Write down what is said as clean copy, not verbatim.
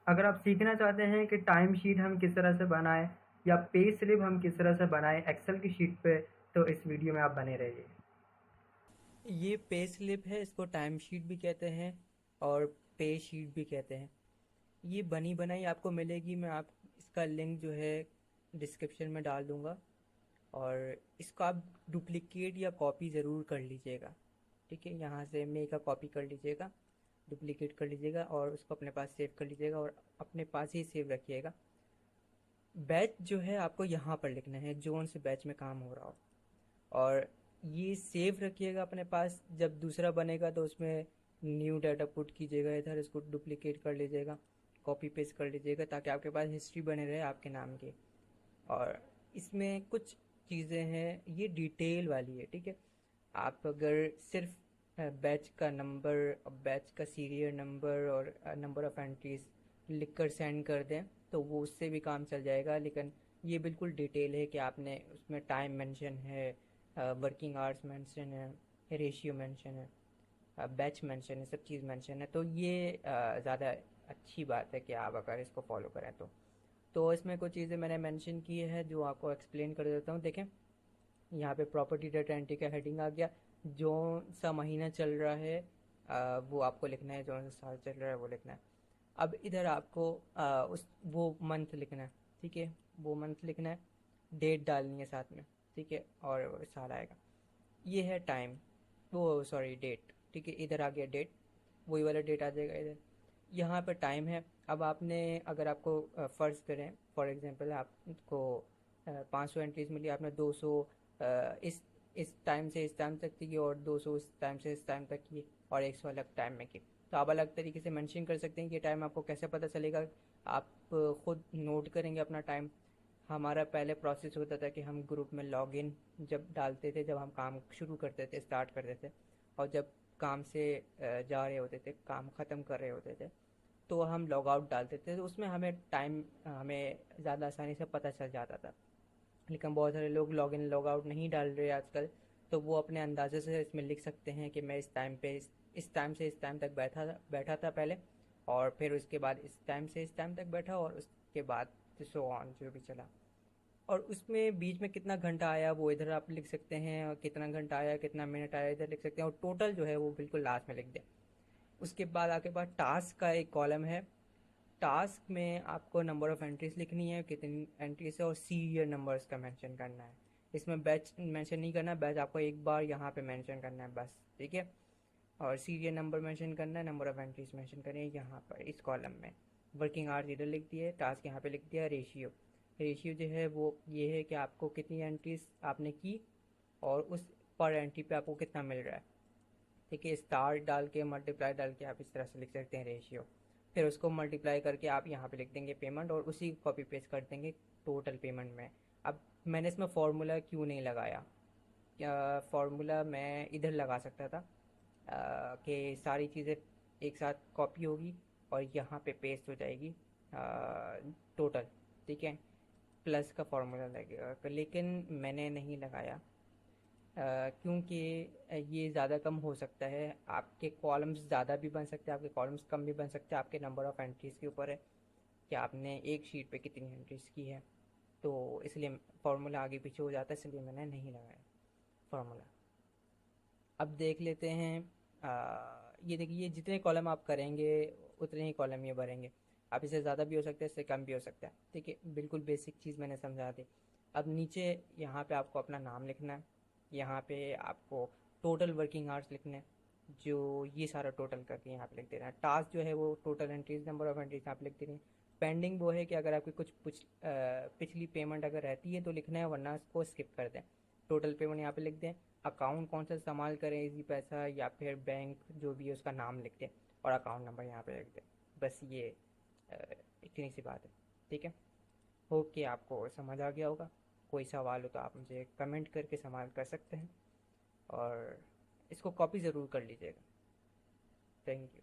अगर आप सीखना चाहते हैं कि टाइम शीट हम किस तरह से बनाएं या पे स्लिप हम किस तरह से बनाएं एक्सेल की शीट पे, तो इस वीडियो में आप बने रहिए। ये पे स्लिप है, इसको टाइम शीट भी कहते हैं और पे शीट भी कहते हैं। ये बनी बनाई आपको मिलेगी, मैं आप इसका लिंक जो है डिस्क्रिप्शन में डाल दूंगा। और इसको आप डुप्लीकेट या कॉपी ज़रूर कर लीजिएगा। ठीक है, यहाँ से मे का कॉपी कर लीजिएगा, डुप्लीकेट कर लीजिएगा और उसको अपने पास सेव कर लीजिएगा और अपने पास ही सेव रखिएगा। बैच जो है आपको यहाँ पर लिखना है, जोन से बैच में काम हो रहा हो। और ये सेव रखिएगा अपने पास, जब दूसरा बनेगा तो उसमें न्यू डाटा पुट कीजिएगा, इधर इसको डुप्लीकेट कर लीजिएगा, कॉपी पेस्ट कर लीजिएगा, ताकि आपके पास हिस्ट्री बने रहे आपके नाम की। और इसमें कुछ चीज़ें हैं, ये डिटेल वाली है। ठीक है, आप अगर सिर्फ बैच का नंबर, बैच का सीरियल नंबर और नंबर ऑफ एंट्रीज लिख कर सेंड कर दें तो वो उससे भी काम चल जाएगा। लेकिन ये बिल्कुल डिटेल है कि आपने उसमें टाइम मेंशन है, वर्किंग आवर्स मेंशन है, रेशियो मेंशन है, बैच मेंशन है, सब चीज़ मेंशन है। तो ये ज़्यादा अच्छी बात है कि आप अगर इसको फॉलो करें तो इसमें कुछ चीज़ें मैंने मेंशन की है जो आपको एक्सप्लेन कर देता हूँ। देखें, यहाँ पे प्रॉपर्टी डाटा एंट्री का हेडिंग आ गया। जो सा महीना चल रहा है वो आपको लिखना है, जो सा साल चल रहा है वो लिखना है। अब इधर आपको उस वो मंथ लिखना है। ठीक है, वो मंथ लिखना है, डेट डालनी है साथ में। ठीक है, और साल आएगा। ये है टाइम, वो सॉरी डेट। ठीक है, इधर आ गया डेट, वही वाला डेट आ जाएगा इधर। यहाँ पर टाइम है। अब आपने, अगर आपको फ़र्ज़ करें फॉर एग्जांपल आपको 500 एंट्रीज मिली, आपने 200 इस टाइम से इस टाइम तक की और 200 इस टाइम से इस टाइम तक की और 100 अलग टाइम में की। तो आप अलग तरीके से मेंशन कर सकते हैं कि टाइम आपको कैसे पता चलेगा। आप खुद नोट करेंगे अपना टाइम। हमारा पहले प्रोसेस होता था कि हम ग्रुप में लॉगिन जब डालते थे, जब हम काम शुरू करते थे, स्टार्ट करते थे, और जब काम से जा रहे होते थे, काम ख़त्म कर रहे होते थे, तो हम लॉग आउट डालते थे। तो उसमें हमें टाइम हमें ज़्यादा आसानी से पता चल जाता था। लेकिन बहुत सारे लोग लॉग इन लॉग आउट नहीं डाल रहे आजकल। तो वो अपने अंदाजे से इसमें लिख सकते हैं कि मैं इस टाइम पे इस टाइम से इस टाइम तक बैठा था पहले, और फिर उसके बाद इस टाइम से इस टाइम तक बैठा, और उसके बाद सो ऑन जो भी चला। और उसमें बीच में कितना घंटा आया वो इधर आप लिख सकते हैं, और कितना घंटा आया कितना मिनट आया इधर लिख सकते हैं, और टोटल जो है वो बिल्कुल लास्ट में लिख दें। उसके बाद आके बाद टास्क का एक कॉलम है। टास्क में आपको नंबर ऑफ एंट्रीज लिखनी है, कितनी एंट्रीज है, और सीरियल नंबर्स का मेंशन करना है। इसमें बैच मेंशन नहीं करना, बैच आपको एक बार यहाँ पे मेंशन करना है बस। ठीक है, और सीरियल नंबर मेंशन करना है, नंबर ऑफ एंट्रीज मेंशन करनी है यहाँ पर इस कॉलम में। वर्किंग आवर्स इधर लिख दिए, टास्क यहाँ पे लिख दिया। रेशियो, रेशियो जो है वो ये है कि आपको कितनी एंट्रीज आपने की और उस पर एंट्री पे आपको कितना मिल रहा है। ठीक है, स्टार डाल के मल्टीप्लाई डाल के आप इस तरह से लिख सकते हैं रेशियो। फिर उसको मल्टीप्लाई करके आप यहाँ पे लिख देंगे पेमेंट, और उसी को कॉपी पेस्ट कर देंगे टोटल पेमेंट में। अब मैंने इसमें फार्मूला क्यों नहीं लगाया, फार्मूला मैं इधर लगा सकता था कि सारी चीज़ें एक साथ कॉपी होगी और यहाँ पे पेस्ट हो जाएगी टोटल। ठीक है, प्लस का फार्मूला लगेगा, लेकिन मैंने नहीं लगाया क्योंकि ये ज़्यादा कम हो सकता है। आपके कॉलम्स ज़्यादा भी बन सकते हैं, आपके कॉलम्स कम भी बन सकते हैं, आपके नंबर ऑफ़ एंट्रीज़ के ऊपर है कि आपने एक शीट पे कितनी एंट्रीज़ की है। तो इसलिए फार्मूला आगे पीछे हो जाता है, इसलिए मैंने नहीं लगाया फार्मूला। अब देख लेते हैं। ये देखिए, जितने कॉलम आप करेंगे उतने ही कॉलम ये भरेंगे। अब इससे ज़्यादा भी हो सकता है, इससे कम भी हो सकता है। ठीक है, बिल्कुल बेसिक चीज़ मैंने समझा दी। अब नीचे यहाँ पे आपको अपना नाम लिखना है, यहाँ पे आपको टोटल वर्किंग आवर्स लिखने हैं, जो ये सारा टोटल करके यहाँ पे लिख देना है। टास्क जो है वो total entries, number of entries यहाँ पे लिख देनी है। पेंडिंग वो है कि अगर आपकी कुछ पिछली पेमेंट अगर रहती है तो लिखना है, वरना इसको स्किप कर दें। टोटल पेमेंट यहाँ पे लिख दें। अकाउंट कौन सा इस्तेमाल करें, इजी पैसा या फिर बैंक, जो भी है उसका नाम लिख दें, और अकाउंट नंबर यहाँ पे लिख दें। बस ये अ, इतनी सी बात है। ठीक है, होप कि आपको समझ आ गया होगा। कोई सवाल हो तो आप मुझे कमेंट करके सवाल कर सकते हैं, और इसको कॉपी ज़रूर कर लीजिएगा। Thank you.